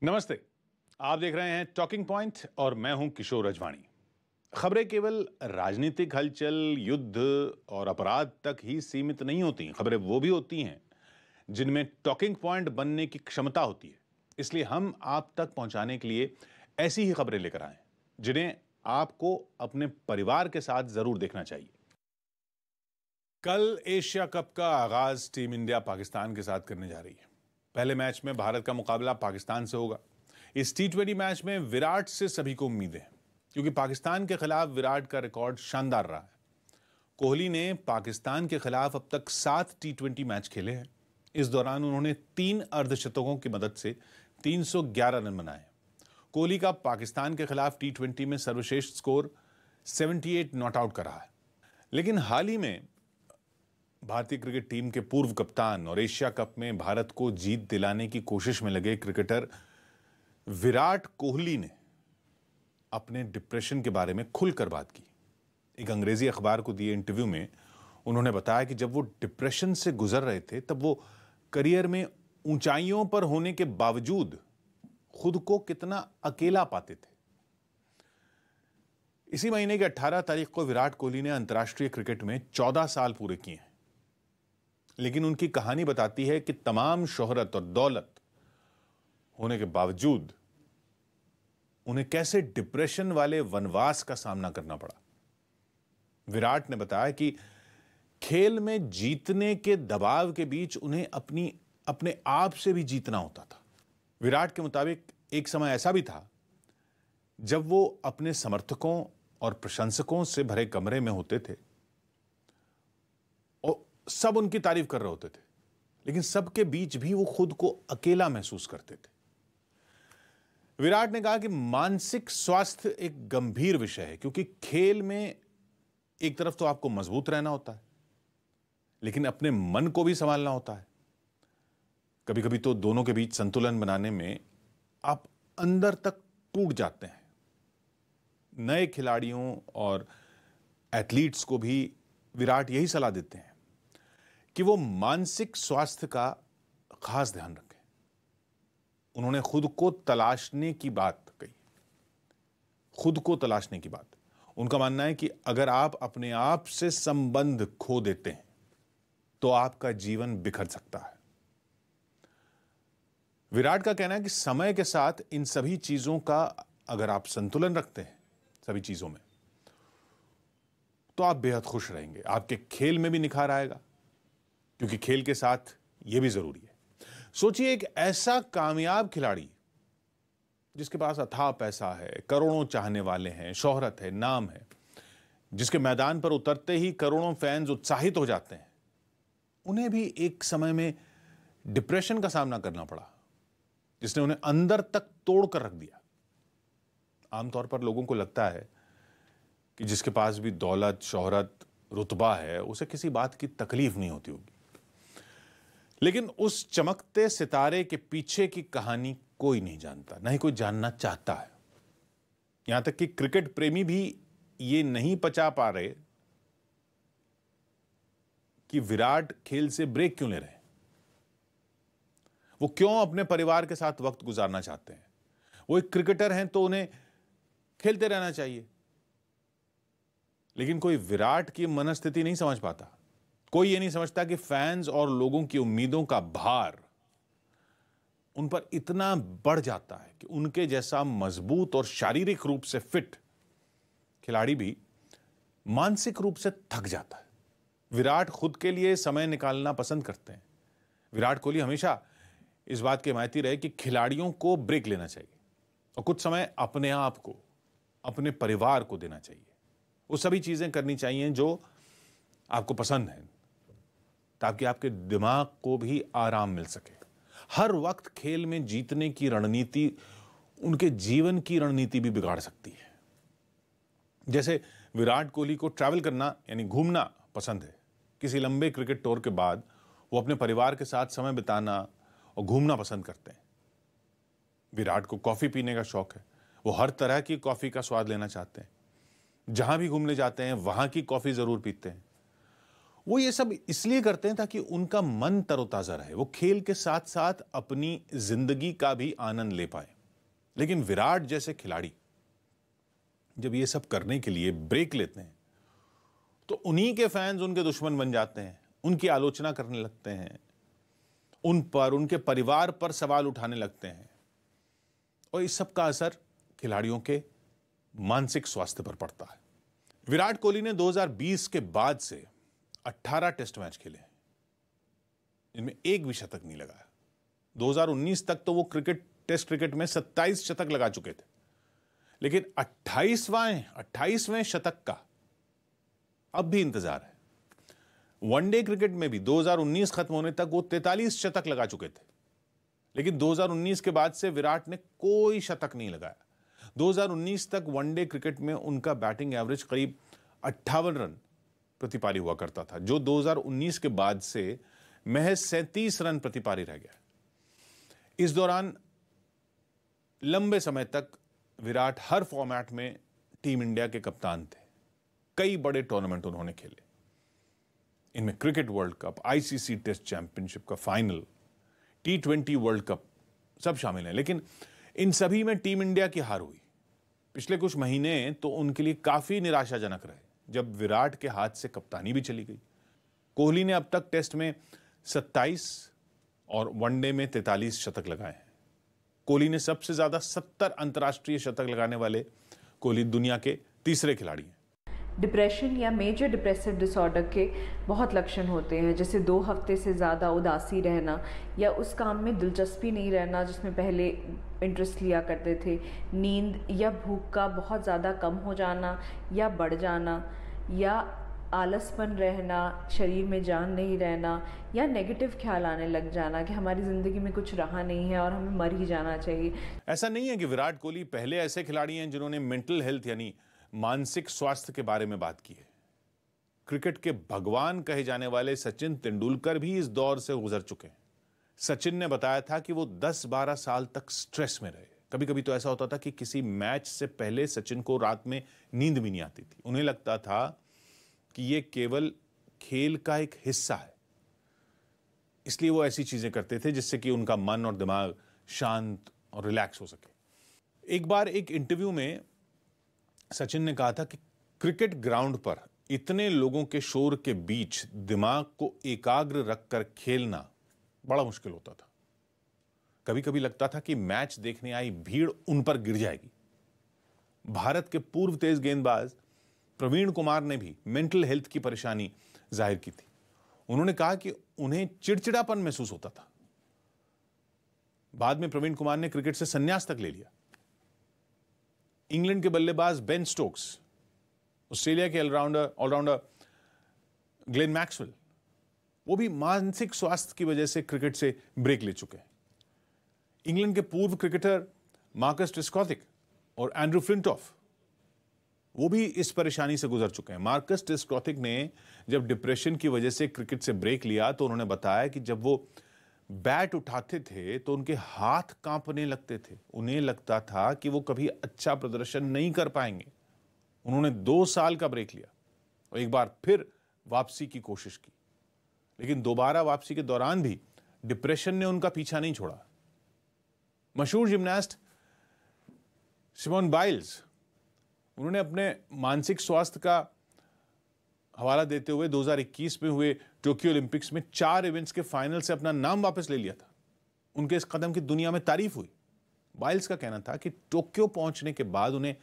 नमस्ते। आप देख रहे हैं टॉकिंग पॉइंट और मैं हूं किशोर रजवाणी। खबरें केवल राजनीतिक हलचल, युद्ध और अपराध तक ही सीमित नहीं होती। खबरें वो भी होती हैं जिनमें टॉकिंग पॉइंट बनने की क्षमता होती है। इसलिए हम आप तक पहुंचाने के लिए ऐसी ही खबरें लेकर आए जिन्हें आपको अपने परिवार के साथ जरूर देखना चाहिए। कल एशिया कप का आगाज टीम इंडिया पाकिस्तान के साथ करने जा रही है। पहले मैच में भारत का मुकाबला पाकिस्तान से होगा। इस T20 मैच में विराट से सभी को उम्मीदें हैं, क्योंकि पाकिस्तान के खिलाफ विराट का रिकॉर्ड शानदार रहा है। कोहली ने पाकिस्तान के खिलाफ अब तक 7 T20 मैच खेले हैं। इस दौरान उन्होंने 3 अर्धशतकों की मदद से 311 रन बनाए। कोहली का पाकिस्तान के खिलाफ T20 में सर्वश्रेष्ठ स्कोर 78 नॉट आउट का रहा है। लेकिन हाल ही में भारतीय क्रिकेट टीम के पूर्व कप्तान और एशिया कप में भारत को जीत दिलाने की कोशिश में लगे क्रिकेटर विराट कोहली ने अपने डिप्रेशन के बारे में खुलकर बात की। एक अंग्रेजी अखबार को दिए इंटरव्यू में उन्होंने बताया कि जब वो डिप्रेशन से गुजर रहे थे तब वो करियर में ऊंचाइयों पर होने के बावजूद खुद को कितना अकेला पाते थे। इसी महीने की 18 तारीख को विराट कोहली ने अंतर्राष्ट्रीय क्रिकेट में 14 साल पूरे किए हैं। लेकिन उनकी कहानी बताती है कि तमाम शोहरत और दौलत होने के बावजूद उन्हें कैसे डिप्रेशन वाले वनवास का सामना करना पड़ा। विराट ने बताया कि खेल में जीतने के दबाव के बीच उन्हें अपने आप से भी जीतना होता था। विराट के मुताबिक एक समय ऐसा भी था जब वो अपने समर्थकों और प्रशंसकों से भरे कमरे में होते थे और सब उनकी तारीफ कर रहे होते थे, लेकिन सबके बीच भी वो खुद को अकेला महसूस करते थे। विराट ने कहा कि मानसिक स्वास्थ्य एक गंभीर विषय है, क्योंकि खेल में एक तरफ तो आपको मजबूत रहना होता है, लेकिन अपने मन को भी संभालना होता है। कभी कभी तो दोनों के बीच संतुलन बनाने में आप अंदर तक टूट जाते हैं। नए खिलाड़ियों और एथलीट्स को भी विराट यही सलाह देते हैं कि वो मानसिक स्वास्थ्य का खास ध्यान रखें। उन्होंने खुद को तलाशने की बात कही। खुद को तलाशने की बात। उनका मानना है कि अगर आप अपने आप से संबंध खो देते हैं तो आपका जीवन बिखर सकता है। विराट का कहना है कि समय के साथ इन सभी चीजों का अगर आप संतुलन रखते हैं सभी चीजों में, तो आप बेहद खुश रहेंगे। आपके खेल में भी निखार आएगा, क्योंकि खेल के साथ यह भी जरूरी है। सोचिए, एक ऐसा कामयाब खिलाड़ी जिसके पास अथाह पैसा है, करोड़ों चाहने वाले हैं, शोहरत है, नाम है, जिसके मैदान पर उतरते ही करोड़ों फैंस उत्साहित हो जाते हैं, उन्हें भी एक समय में डिप्रेशन का सामना करना पड़ा, जिसने उन्हें अंदर तक तोड़ कर रख दिया। आमतौर पर लोगों को लगता है कि जिसके पास भी दौलत, शोहरत, रुतबा है, उसे किसी बात की तकलीफ नहीं होती होगी। लेकिन उस चमकते सितारे के पीछे की कहानी कोई नहीं जानता, ना ही कोई जानना चाहता है। यहां तक कि क्रिकेट प्रेमी भी ये नहीं पचा पा रहे कि विराट खेल से ब्रेक क्यों ले रहे हैं। वो क्यों अपने परिवार के साथ वक्त गुजारना चाहते हैं। वो एक क्रिकेटर हैं तो उन्हें खेलते रहना चाहिए, लेकिन कोई विराट की मनस्थिति नहीं समझ पाता। कोई ये नहीं समझता कि फैंस और लोगों की उम्मीदों का भार उन पर इतना बढ़ जाता है कि उनके जैसा मजबूत और शारीरिक रूप से फिट खिलाड़ी भी मानसिक रूप से थक जाता है। विराट खुद के लिए समय निकालना पसंद करते हैं। विराट कोहली हमेशा इस बात के हिमायती रहे कि खिलाड़ियों को ब्रेक लेना चाहिए और कुछ समय अपने आप को, अपने परिवार को देना चाहिए। वो सभी चीजें करनी चाहिए जो आपको पसंद हैं, ताकि आपके दिमाग को भी आराम मिल सके। हर वक्त खेल में जीतने की रणनीति उनके जीवन की रणनीति भी बिगाड़ सकती है। जैसे विराट कोहली को ट्रैवल करना यानी घूमना पसंद है। किसी लंबे क्रिकेट टूर के बाद वो अपने परिवार के साथ समय बिताना और घूमना पसंद करते हैं। विराट को कॉफी पीने का शौक है। वो हर तरह की कॉफी का स्वाद लेना चाहते हैं। जहां भी घूमने जाते हैं वहां की कॉफी जरूर पीते हैं। वो ये सब इसलिए करते हैं ताकि उनका मन तरोताजा रहे, वो खेल के साथ साथ अपनी जिंदगी का भी आनंद ले पाए। लेकिन विराट जैसे खिलाड़ी जब ये सब करने के लिए ब्रेक लेते हैं तो उन्हीं के फैंस उनके दुश्मन बन जाते हैं, उनकी आलोचना करने लगते हैं, उन पर, उनके परिवार पर सवाल उठाने लगते हैं, और इस सब का असर खिलाड़ियों के मानसिक स्वास्थ्य पर पड़ता है। विराट कोहली ने 2020 के बाद से 18 टेस्ट मैच खेले, इनमें एक भी शतक नहीं लगाया। 2019 तक तो वो टेस्ट क्रिकेट में 27 शतक लगा चुके थे, लेकिन 28वें शतक का अब भी इंतजार है। वनडे क्रिकेट में भी 2019 खत्म होने तक वो 43 शतक लगा चुके थे, लेकिन 2019 के बाद से विराट ने कोई शतक नहीं लगाया। 2019 तक वनडे क्रिकेट में उनका बैटिंग एवरेज करीब 58 रन प्रति पारी हुआ करता था, जो 2019 के बाद से महज 37 रन प्रति पारी रह गया। इस दौरान लंबे समय तक विराट हर फॉर्मेट में टीम इंडिया के कप्तान थे। कई बड़े टूर्नामेंट उन्होंने खेले, इनमें cricket world cup, ICC test championship का फाइनल, T20 वर्ल्ड कप सब शामिल हैं। लेकिन इन सभी में टीम इंडिया की हार हुई। पिछले कुछ महीने तो उनके लिए काफी निराशाजनक रहे, जब विराट के हाथ से कप्तानी भी चली गई। कोहली ने अब तक टेस्ट में 27 और वनडे में 43 शतक लगाए हैं। कोहली ने सबसे ज्यादा 70 अंतर्राष्ट्रीय शतक लगाने वाले कोहली दुनिया के तीसरे खिलाड़ी हैं। डिप्रेशन या मेजर डिप्रेसिव डिसऑर्डर के बहुत लक्षण होते हैं, जैसे 2 हफ्ते से ज़्यादा उदासी रहना या उस काम में दिलचस्पी नहीं रहना जिसमें पहले इंटरेस्ट लिया करते थे, नींद या भूख का बहुत ज़्यादा कम हो जाना या बढ़ जाना, या आलसपन रहना, शरीर में जान नहीं रहना, या नेगेटिव ख्याल आने लग जाना कि हमारी ज़िंदगी में कुछ रहा नहीं है और हमें मर ही जाना चाहिए। ऐसा नहीं है कि विराट कोहली पहले ऐसे खिलाड़ी हैं जिन्होंने मेंटल हेल्थ यानी मानसिक स्वास्थ्य के बारे में बात की है। क्रिकेट के भगवान कहे जाने वाले सचिन तेंदुलकर भी इस दौर से गुजर चुके हैं। सचिन ने बताया था कि वो 10-12 साल तक स्ट्रेस में रहे। कभी कभी तो ऐसा होता था कि किसी मैच से पहले सचिन को रात में नींद भी नहीं आती थी। उन्हें लगता था कि ये केवल खेल का एक हिस्सा है, इसलिए वो ऐसी चीजें करते थे जिससे कि उनका मन और दिमाग शांत और रिलैक्स हो सके। एक बार एक इंटरव्यू में सचिन ने कहा था कि क्रिकेट ग्राउंड पर इतने लोगों के शोर के बीच दिमाग को एकाग्र रखकर खेलना बड़ा मुश्किल होता था। कभी कभी लगता था कि मैच देखने आई भीड़ उन पर गिर जाएगी। भारत के पूर्व तेज गेंदबाज प्रवीण कुमार ने भी मेंटल हेल्थ की परेशानी जाहिर की थी। उन्होंने कहा कि उन्हें चिड़चिड़ापन महसूस होता था। बाद में प्रवीण कुमार ने क्रिकेट से संन्यास तक ले लिया। इंग्लैंड के बल्लेबाज बेन स्टोक्स, ऑस्ट्रेलिया के ऑलराउंडर ग्लेन मैक्सवेल, वो भी मानसिक स्वास्थ्य की वजह से क्रिकेट से ब्रेक ले चुके हैं। इंग्लैंड के पूर्व क्रिकेटर मार्कस टिस्कॉथिक और एंड्रू फ्लिंटॉफ, वो भी इस परेशानी से गुजर चुके हैं। मार्कस टिस्कॉथिक ने जब डिप्रेशन की वजह से क्रिकेट से ब्रेक लिया तो उन्होंने बताया कि जब वो बैट उठाते थे तो उनके हाथ कांपने लगते थे। उन्हें लगता था कि वो कभी अच्छा प्रदर्शन नहीं कर पाएंगे। उन्होंने 2 साल का ब्रेक लिया और एक बार फिर वापसी की कोशिश की, लेकिन दोबारा वापसी के दौरान भी डिप्रेशन ने उनका पीछा नहीं छोड़ा। मशहूर जिम्नास्ट सिमोन बाइल्स, उन्होंने अपने मानसिक स्वास्थ्य का हवाला देते हुए 2021 में हुए टोक्यो ओलंपिक्स में 4 इवेंट्स के फाइनल से अपना नाम वापस ले लिया था। उनके इस कदम की दुनिया में तारीफ हुई। बाइल्स का कहना था कि टोक्यो पहुंचने के बाद उन्हें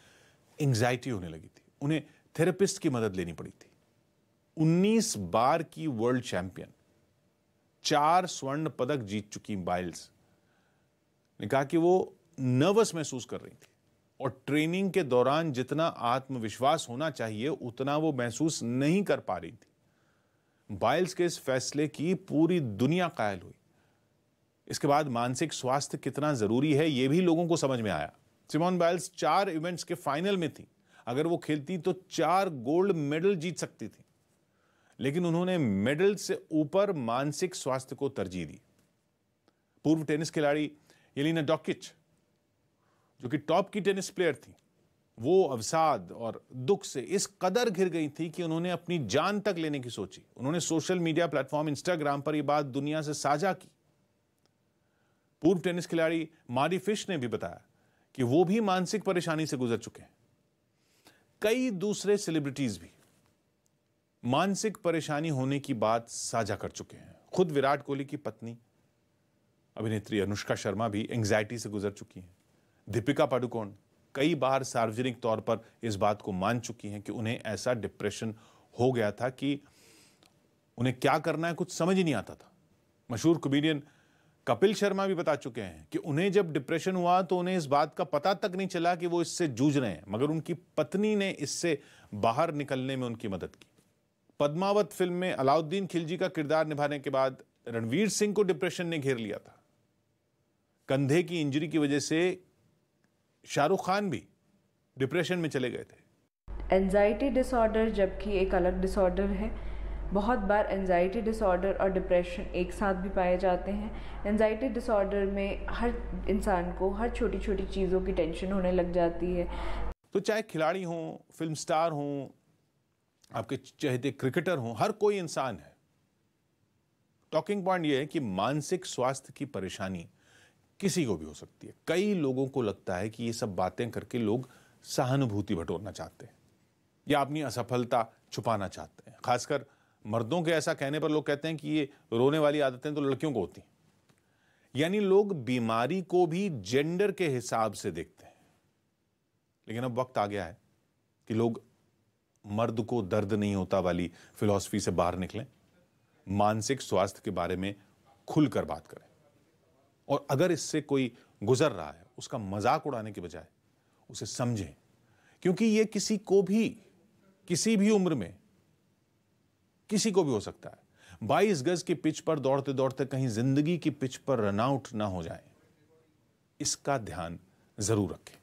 एंजाइटी होने लगी थी, उन्हें थेरेपिस्ट की मदद लेनी पड़ी थी। 19 बार की वर्ल्ड चैंपियन, 4 स्वर्ण पदक जीत चुकी बाइल्स ने कहा कि वो नर्वस महसूस कर रही थी और ट्रेनिंग के दौरान जितना आत्मविश्वास होना चाहिए उतना वो महसूस नहीं कर पा रही थी। बाइल्स के इस फैसले की पूरी दुनिया कायल हुई। इसके बाद मानसिक स्वास्थ्य कितना जरूरी है यह भी लोगों को समझ में आया। सिमोन बाइल्स 4 इवेंट्स के फाइनल में थी। अगर वो खेलती तो 4 गोल्ड मेडल जीत सकती थी, लेकिन उन्होंने मेडल से ऊपर मानसिक स्वास्थ्य को तरजीह दी। पूर्व टेनिस खिलाड़ी येलेना डोकिच, जो कि टॉप की टेनिस प्लेयर थी, वो अवसाद और दुख से इस कदर घिर गई थी कि उन्होंने अपनी जान तक लेने की सोची। उन्होंने सोशल मीडिया प्लेटफॉर्म इंस्टाग्राम पर यह बात दुनिया से साझा की। पूर्व टेनिस खिलाड़ी मारी फिश ने भी बताया कि वो भी मानसिक परेशानी से गुजर चुके हैं। कई दूसरे सेलिब्रिटीज भी मानसिक परेशानी होने की बात साझा कर चुके हैं। खुद विराट कोहली की पत्नी अभिनेत्री अनुष्का शर्मा भी एंजाइटी से गुजर चुकी हैं। दीपिका पादुकोण कई बार सार्वजनिक तौर पर इस बात को मान चुकी हैं कि उन्हें ऐसा डिप्रेशन हो गया था कि उन्हें क्या करना है कुछ समझ ही नहीं आता था। मशहूर कॉमेडियन कपिल शर्मा भी बता चुके हैं कि उन्हें जब डिप्रेशन हुआ तो उन्हें इस बात का पता तक नहीं चला कि वो इससे जूझ रहे हैं, मगर उनकी पत्नी ने इससे बाहर निकलने में उनकी मदद की। पद्मावत फिल्म में अलाउद्दीन खिलजी का किरदार निभाने के बाद रणवीर सिंह को डिप्रेशन ने घेर लिया था। कंधे की इंजरी की वजह से शाहरुख खान भी डिप्रेशन में चले गए थे। एंजाइटी डिसऑर्डर जबकि एक अलग डिसऑर्डर है। बहुत बार एंजाइटी डिसऑर्डर और डिप्रेशन एक साथ भी पाए जाते हैं। एंजाइटी डिसऑर्डर में हर इंसान को हर छोटी छोटी चीज़ों की टेंशन होने लग जाती है। तो चाहे खिलाड़ी हों, फिल्म स्टार हों, आपके चहेते क्रिकेटर हों, हर कोई इंसान है। टॉकिंग पॉइंट यह है कि मानसिक स्वास्थ्य की परेशानी किसी को भी हो सकती है। कई लोगों को लगता है कि ये सब बातें करके लोग सहानुभूति बटोरना चाहते हैं या अपनी असफलता छुपाना चाहते हैं। खासकर मर्दों के ऐसा कहने पर लोग कहते हैं कि ये रोने वाली आदतें तो लड़कियों को होती हैं। यानी लोग बीमारी को भी जेंडर के हिसाब से देखते हैं। लेकिन अब वक्त आ गया है कि लोग मर्द को दर्द नहीं होता वाली फिलॉसफी से बाहर निकलें, मानसिक स्वास्थ्य के बारे में खुलकर बात करें और अगर इससे कोई गुजर रहा है उसका मजाक उड़ाने के बजाय उसे समझें, क्योंकि ये किसी को भी किसी भी उम्र में किसी को भी हो सकता है। 22 गज की पिच पर दौड़ते दौड़ते कहीं जिंदगी की पिच पर रन आउट ना हो जाए, इसका ध्यान जरूर रखें।